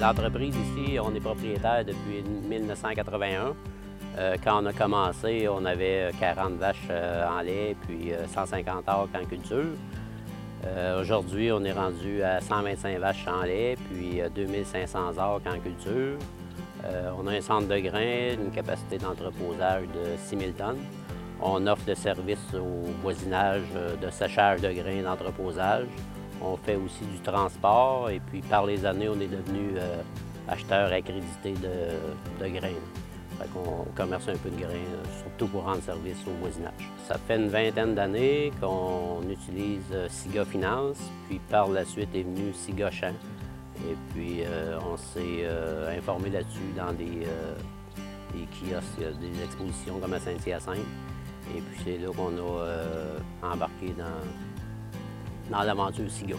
L'entreprise ici, on est propriétaire depuis 1981. Quand on a commencé, on avait 40 vaches en lait puis 150 acres en culture. Aujourd'hui, on est rendu à 125 vaches en lait puis 2500 acres en culture. On a un centre de grains, une capacité d'entreposage de 6000 tonnes. On offre le service au voisinage de séchage de grains d'entreposage. On fait aussi du transport et puis par les années, on est devenu acheteur accrédité de grains. Fait qu'on commerce un peu de grains, surtout pour rendre service au voisinage. Ça fait une vingtaine d'années qu'on utilise SIGA Finance, puis par la suite est venu SIGA Champs. Et puis on s'est informé là-dessus dans des kiosques, des expositions comme à Saint-Hyacinthe. Et puis c'est là qu'on a embarqué dans l'aventure SIGA.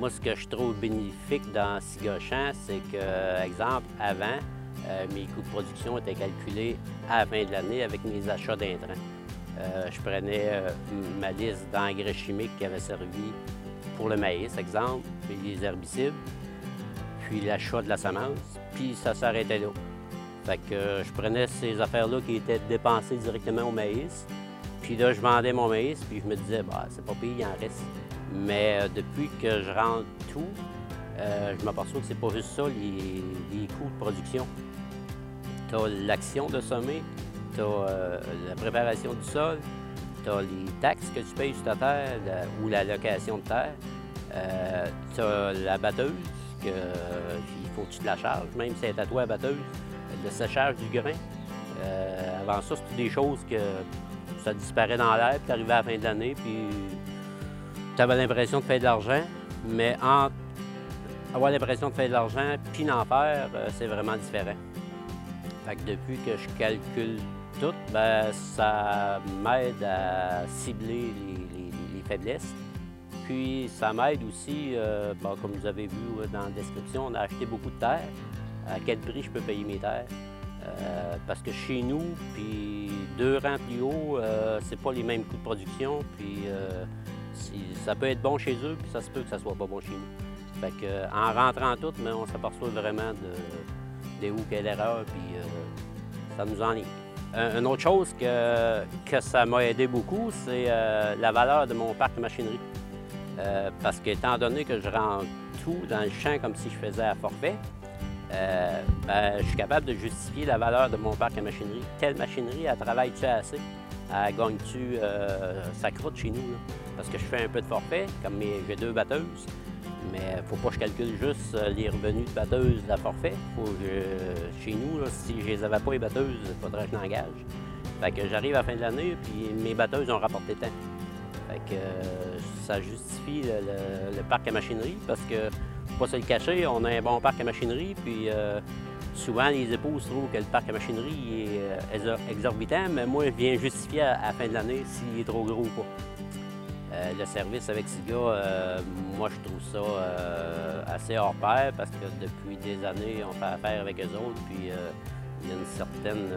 Moi, ce que je trouve bénéfique dans SIGA Champs, c'est que, exemple, avant, mes coûts de production étaient calculés à la fin de l'année avec mes achats d'intrants. Je prenais ma liste d'engrais chimiques qui avaient servi pour le maïs, exemple, puis les herbicides, puis l'achat de la semence, puis ça s'arrêtait là. Fait que je prenais ces affaires-là qui étaient dépensées directement au maïs, puis là, je vendais mon maïs, puis je me disais, bah, c'est pas pire, il en reste. Mais depuis que je rentre tout, je m'aperçois que c'est pas juste ça, les coûts de production. Tu as l'action de semer, tu as la préparation du sol, tu as les taxes que tu payes sur ta terre ou la location de terre, tu as la batteuse, il faut que tu te la charges, même si elle est à toi la batteuse, le séchage du grain. Avant ça, c'était des choses que ça disparaît dans l'air, puis tu arrivais à la fin de l'année, puis tu avais l'impression de faire de l'argent, mais entre avoir l'impression de faire de l'argent puis d'en faire, c'est vraiment différent. Fait que depuis que je calcule tout, bien, ça m'aide à cibler les faiblesses. Puis ça m'aide aussi, bon, comme vous avez vu dans la description, on a acheté beaucoup de terres. À quel prix je peux payer mes terres? Parce que chez nous, puis 2 rangs plus haut, c'est pas les mêmes coûts de production. Puis ça peut être bon chez eux, puis ça se peut que ça soit pas bon chez nous. Fait que, en rentrant tout, mais on s'aperçoit vraiment de où qu'est l'erreur, puis ça nous ennuie. Une autre chose que ça m'a aidé beaucoup, c'est la valeur de mon parc de machinerie. Parce qu'étant donné que je rentre tout dans le champ comme si je faisais à forfait, ben, je suis capable de justifier la valeur de mon parc à machinerie. Quelle machinerie, elle travaille-tu assez? Elle gagne-tu sa croûte chez nous? Là? Parce que je fais un peu de forfait, comme j'ai 2 batteuses, mais il ne faut pas que je calcule juste les revenus de batteuses de la forfait. Faut que, chez nous, là, si je les avais pas les batteuses, il faudrait que je l'engage. Fait que j'arrive à la fin de l'année, puis mes batteuses ont rapporté tant. Fait que ça justifie le parc à machinerie, parce que, faut pas se le cacher, on a un bon parc à machinerie, puis souvent les épouses trouvent que le parc à machinerie est exorbitant, mais moi, je viens justifier à la fin de l'année s'il est trop gros ou pas. Le service avec SIGA, moi, je trouve ça assez hors pair, parce que depuis des années, on fait affaire avec eux autres, puis il y a une certaine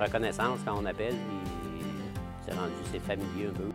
reconnaissance quand on appelle, puis c'est familier un peu.